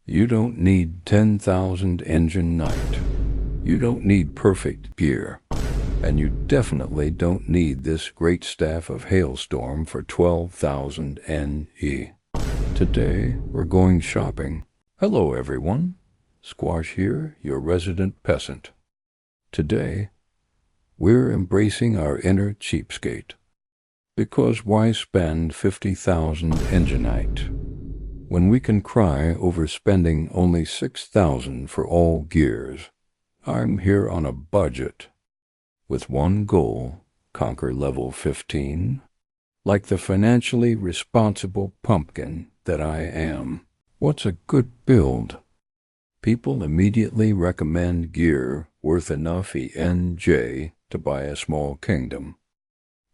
You don't need 10,000 Enjinite. You don't need perfect gear. And you definitely don't need this great staff of Hailstorm for 12,000 NE. Today, we're going shopping. Hello, everyone. Squash here, your resident peasant. Today, we're embracing our inner cheapskate. Because why spend 50,000 Enjinite when we can cry over spending only 6,000 for all gears? I'm here on a budget, with one goal: conquer level 15, like the financially responsible pumpkin that I am. What's a good build? People immediately recommend gear worth enough ENJ to buy a small kingdom.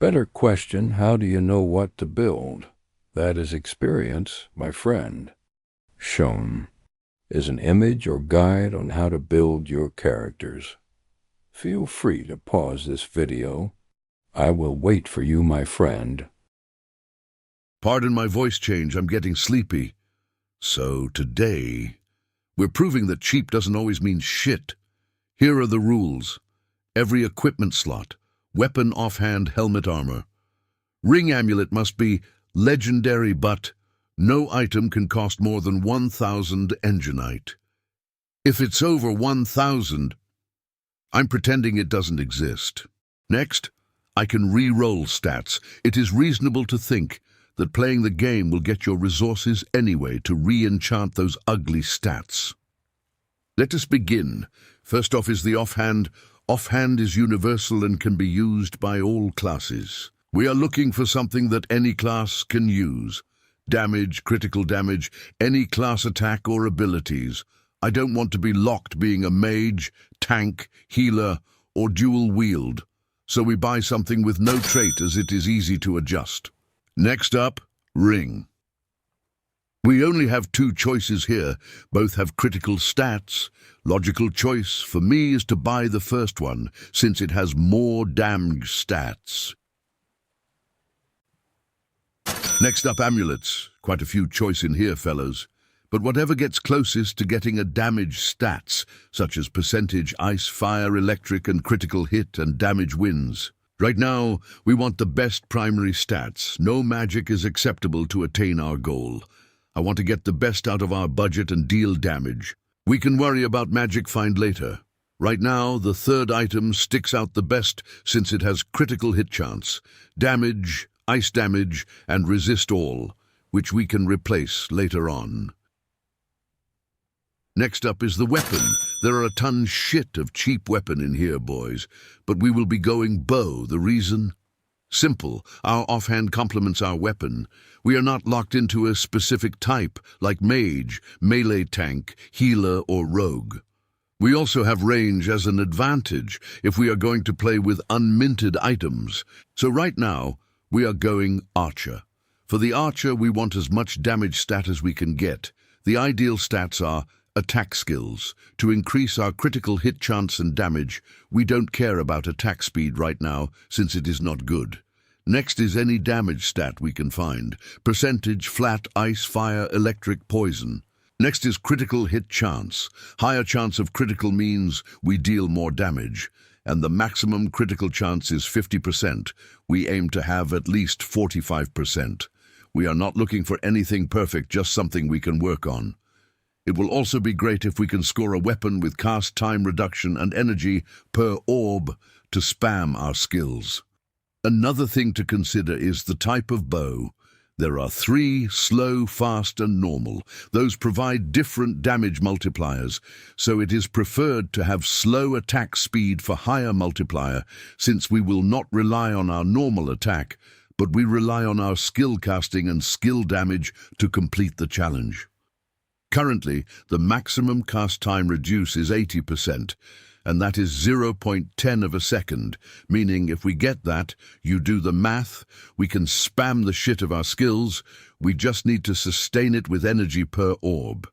Better question, how do you know what to build? That is experience, my friend. Shown is an image or guide on how to build your characters. Feel free to pause this video. I will wait for you, my friend. Pardon my voice change, I'm getting sleepy. So today, we're proving that cheap doesn't always mean shit. Here are the rules. Every equipment slot: weapon, offhand, helmet, armor. Ring amulet must be legendary, but no item can cost more than 1,000 Enjinite. If it's over 1,000, I'm pretending it doesn't exist. Next, I can re-roll stats. It is reasonable to think that playing the game will get your resources anyway to re-enchant those ugly stats. Let us begin. First off is the offhand. Offhand is universal and can be used by all classes. We are looking for something that any class can use. Damage, critical damage, any class attack or abilities. I don't want to be locked being a mage, tank, healer, or dual wield. So we buy something with no trait as it is easy to adjust. Next up, ring. We only have two choices here. Both have critical stats. Logical choice for me is to buy the first one, since it has more damage stats. Next up, amulets. Quite a few choice in here, fellows. But whatever gets closest to getting a damage stats, such as percentage, ice, fire, electric, and critical hit and damage wins. Right now, we want the best primary stats. No magic is acceptable to attain our goal. I want to get the best out of our budget and deal damage. We can worry about magic find later. Right now, the third item sticks out the best since it has critical hit chance, damage, ice damage, and resist all, which we can replace later on. Next up is the weapon. There are a ton shit of cheap weapon in here, boys, but we will be going bow. The reason? Simple. Our offhand complements our weapon. We are not locked into a specific type, like mage, melee tank, healer, or rogue. We also have range as an advantage if we are going to play with unminted items. So right now, we are going archer. For the archer, we want as much damage stat as we can get. The ideal stats are attack skills. To increase our critical hit chance and damage, we don't care about attack speed right now, since it is not good. Next is any damage stat we can find. Percentage, flat, ice, fire, electric, poison. Next is critical hit chance. Higher chance of critical means we deal more damage, and the maximum critical chance is 50%. We aim to have at least 45%. We are not looking for anything perfect, just something we can work on. It will also be great if we can score a weapon with cast time reduction and energy per orb to spam our skills. Another thing to consider is the type of bow. There are 3: slow, fast, and normal. Those provide different damage multipliers, so it is preferred to have slow attack speed for higher multiplier, since we will not rely on our normal attack, but we rely on our skill casting and skill damage to complete the challenge. Currently, the maximum cast time reduce is 80%, and that is 0.10 of a second, meaning if we get that, you do the math, we can spam the shit of our skills, we just need to sustain it with energy per orb.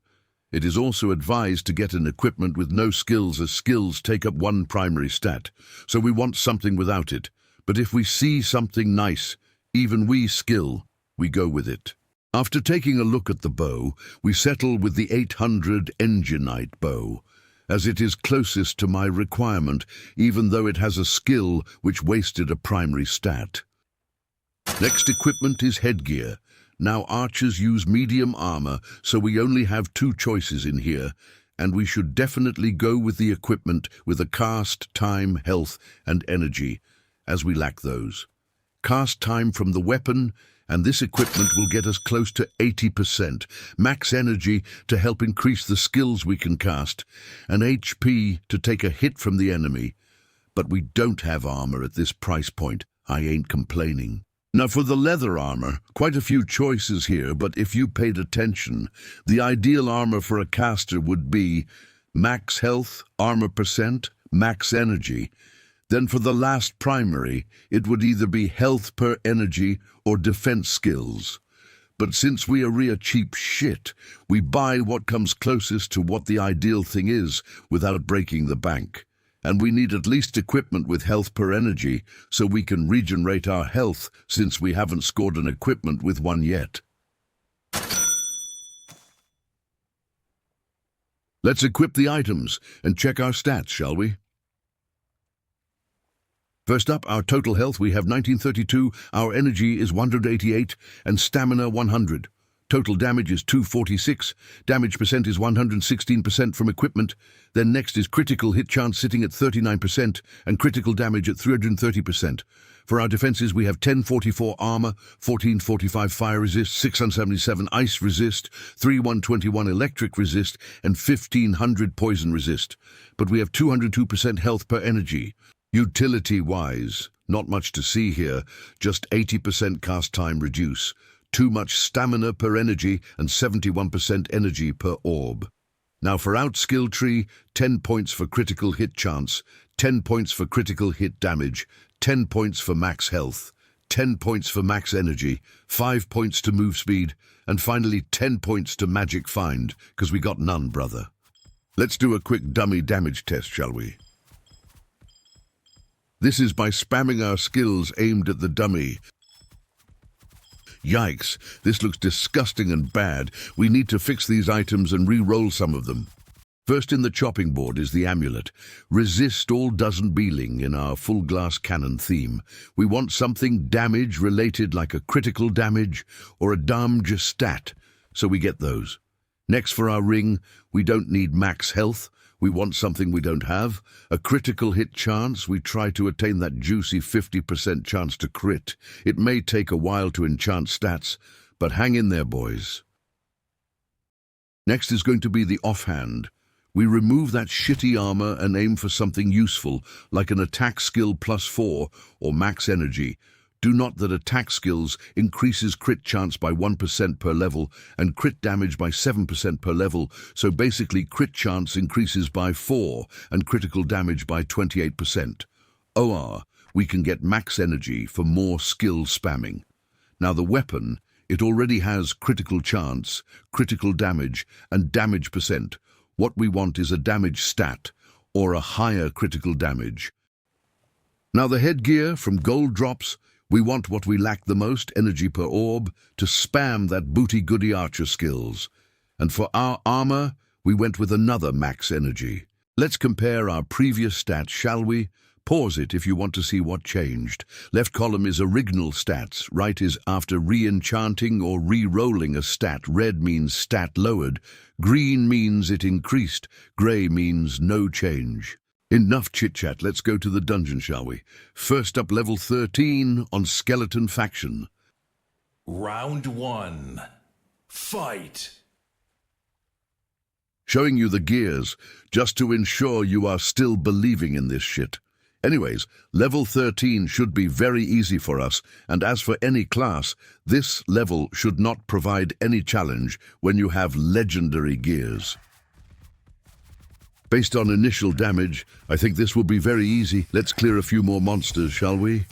It is also advised to get an equipment with no skills, as skills take up one primary stat, so we want something without it. But if we see something nice, even we skill, we go with it. After taking a look at the bow, we settle with the 800 Enjinite bow, as it is closest to my requirement, even though it has a skill which wasted a primary stat. Next equipment is headgear. Now archers use medium armor, so we only have 2 choices in here, and we should definitely go with the equipment with a cast, time, health, and energy, as we lack those. Cast time from the weapon, and this equipment will get us close to 80%, max energy to help increase the skills we can cast, and HP to take a hit from the enemy. But we don't have armor at this price point. I ain't complaining. Now for the leather armor, quite a few choices here, but if you paid attention, the ideal armor for a caster would be max health, armor percent, max energy. Then for the last primary, it would either be health per energy or defense skills. But since we are cheap shit, we buy what comes closest to what the ideal thing is without breaking the bank. And we need at least equipment with health per energy so we can regenerate our health, since we haven't scored an equipment with one yet. Let's equip the items and check our stats, shall we? First up, our total health, we have 1932, our energy is 188, and stamina 100. Total damage is 246, damage percent is 116% from equipment. Then next is critical hit chance sitting at 39%, and critical damage at 330%. For our defenses, we have 1044 armor, 1445 fire resist, 677 ice resist, 3121 electric resist, and 1500 poison resist. But we have 202% health per energy. Utility-wise, not much to see here, just 80% cast time reduce, too much stamina per energy and 71% energy per orb. Now for out-skill tree, 10 points for critical hit chance, 10 points for critical hit damage, 10 points for max health, 10 points for max energy, 5 points to move speed, and finally 10 points to magic find, because we got none, brother. Let's do a quick dummy damage test, shall we? This is by spamming our skills aimed at the dummy. Yikes, this looks disgusting and bad. We need to fix these items and re-roll some of them. First in the chopping board is the Amulet. Resist all dozen beeling in our full glass cannon theme. We want something damage related like a critical damage or a damage stat, so we get those. Next for our ring, we don't need max health. We want something we don't have. A critical hit chance, we try to attain that juicy 50% chance to crit. It may take a while to enchant stats, but hang in there, boys. Next is going to be the Offhand. We remove that shitty armor and aim for something useful, like an attack skill +4 or max energy. Do note that attack skills increases crit chance by 1% per level and crit damage by 7% per level, so basically crit chance increases by 4 and critical damage by 28%. OR, we can get max energy for more skill spamming. Now the weapon, it already has critical chance, critical damage, and damage percent. What we want is a damage stat, or a higher critical damage. Now the headgear from gold drops, we want what we lack the most, energy per orb, to spam that booty-goody archer skills. And for our armor, we went with another max energy. Let's compare our previous stats, shall we? Pause it if you want to see what changed. Left column is original stats, right is after re-enchanting or re-rolling a stat. Red means stat lowered, green means it increased, grey means no change. Enough chit-chat, let's go to the dungeon, shall we? First up, level 13 on Skeleton Faction. Round 1. Fight! Showing you the gears, just to ensure you are still believing in this shit. Anyways, level 13 should be very easy for us, and as for any class, this level should not provide any challenge when you have legendary gears. Based on initial damage, I think this will be very easy. Let's clear a few more monsters, shall we?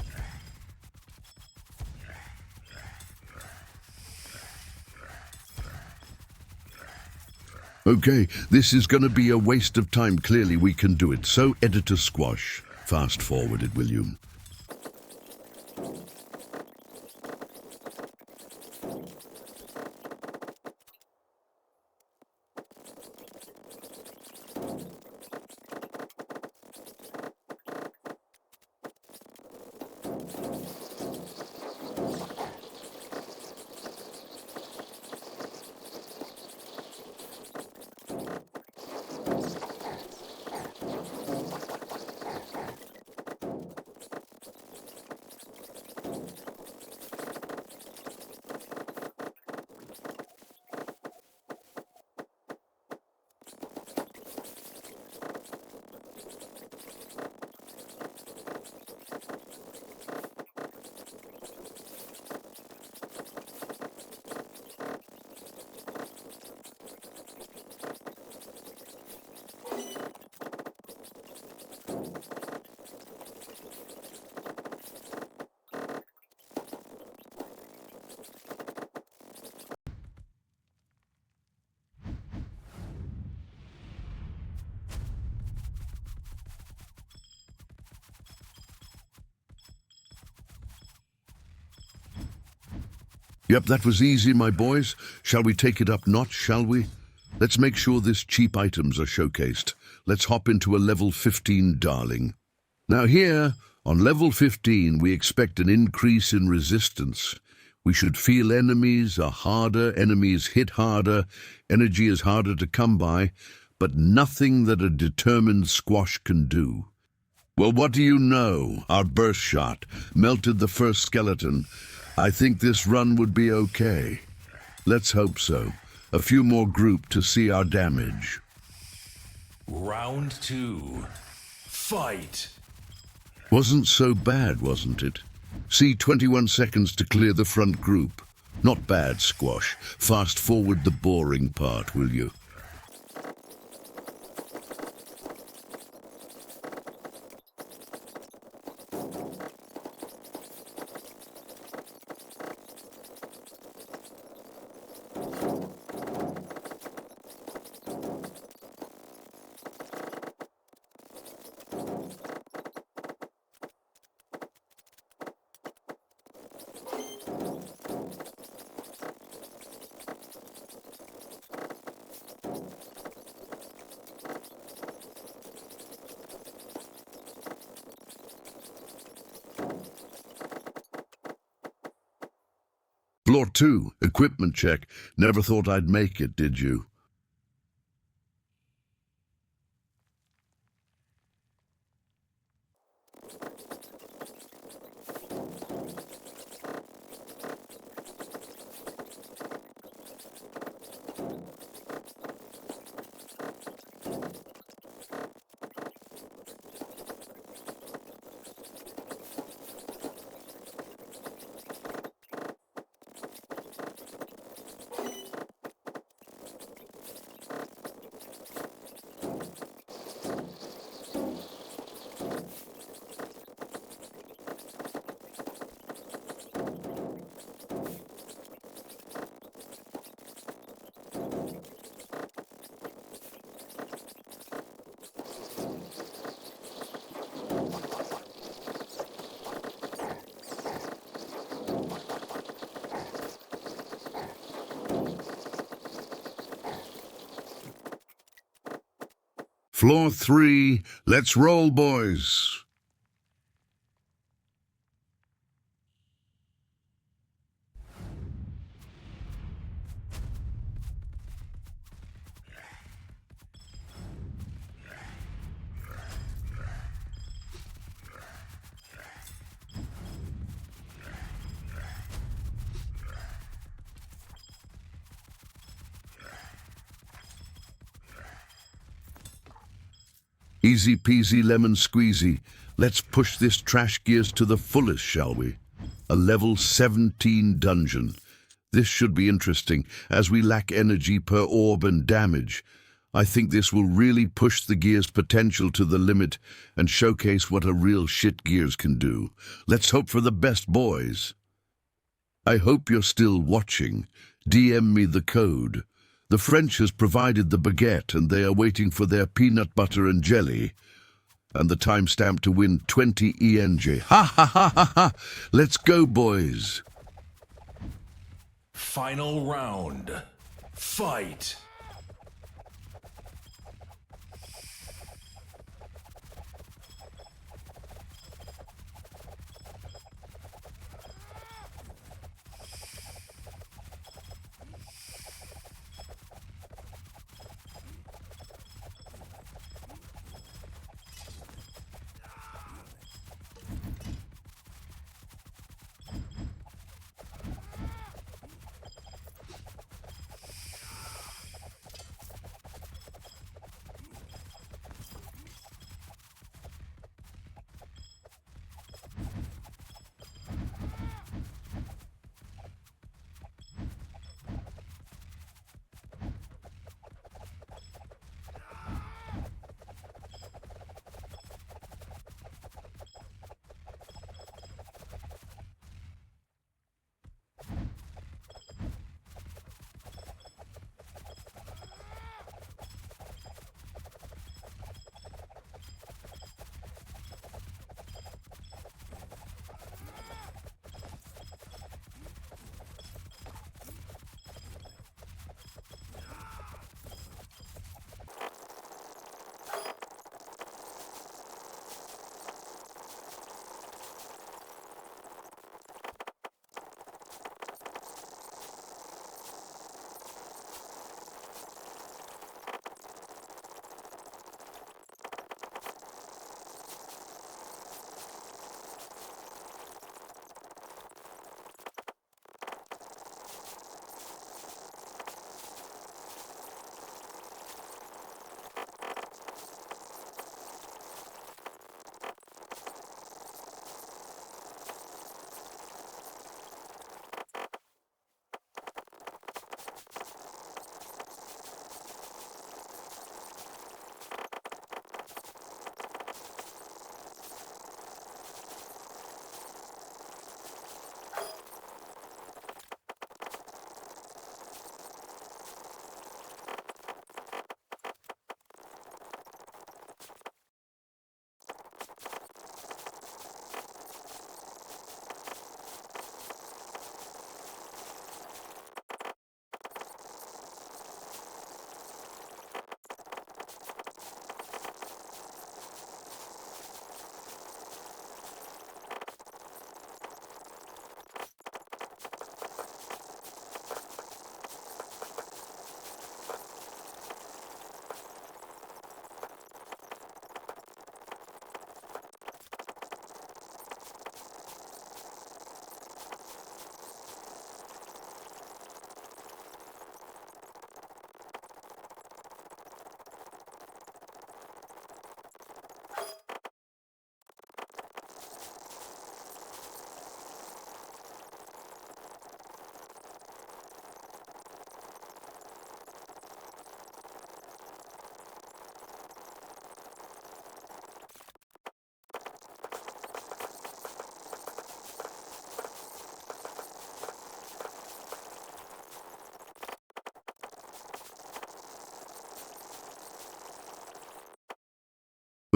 Okay, this is going to be a waste of time. Clearly we can do it. So, editor squash. Fast forward it, will you? Yep, that was easy, my boys. Shall we take it up notch, shall we? Let's make sure this cheap items are showcased. Let's hop into a level 15, darling. Now here, on level 15, we expect an increase in resistance. We should feel enemies are harder, enemies hit harder, energy is harder to come by, but nothing that a determined squash can do. Well, what do you know? Our burst shot melted the first skeleton. I think this run would be okay. Let's hope so. A few more group to see our damage. Round 2. Fight! Wasn't so bad, wasn't it? See, 21 seconds to clear the front group. Not bad, Squash. Fast forward the boring part, will you? Floor 2, equipment check. Never thought I'd make it, did you? Floor 3, let's roll, boys. Easy peasy lemon squeezy. Let's push this trash gears to the fullest, shall we? A level 17 dungeon. This should be interesting, as we lack energy per orb and damage. I think this will really push the gear's potential to the limit and showcase what a real shit gears can do. Let's hope for the best, boys. I hope you're still watching. DM me the code. The French has provided the baguette and they are waiting for their peanut butter and jelly. And the timestamp to win 20 ENJ. Ha ha ha ha ha! Let's go, boys! Final round. Fight!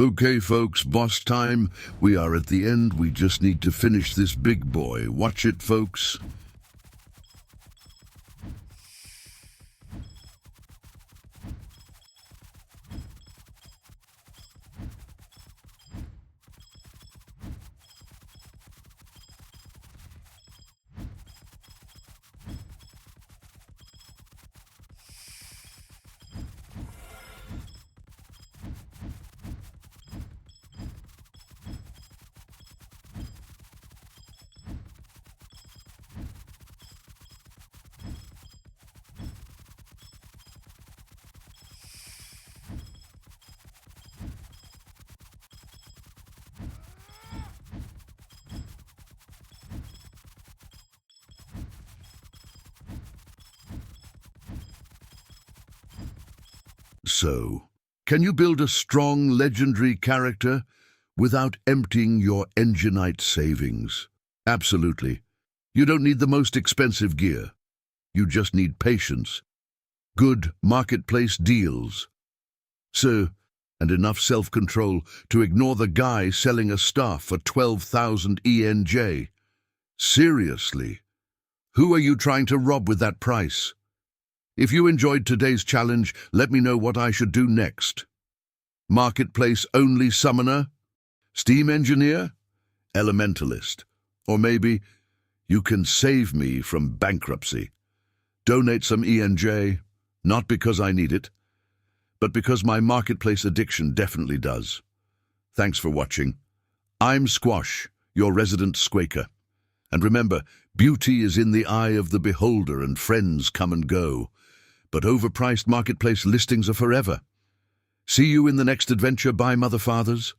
Okay, folks, boss time. We are at the end. We just need to finish this big boy. Watch it, folks. So, can you build a strong, legendary character without emptying your Enjinite savings? Absolutely. You don't need the most expensive gear. You just need patience, good marketplace deals, and enough self-control to ignore the guy selling a staff for 12,000 ENJ. Seriously, who are you trying to rob with that price? If you enjoyed today's challenge, let me know what I should do next. Marketplace only summoner? Steam engineer? Elementalist? Or maybe you can save me from bankruptcy. Donate some ENJ, not because I need it, but because my marketplace addiction definitely does. Thanks for watching. I'm Squash, your resident Squaker. And remember, beauty is in the eye of the beholder and friends come and go. But overpriced marketplace listings are forever. See you in the next adventure. Bye, mother fathers.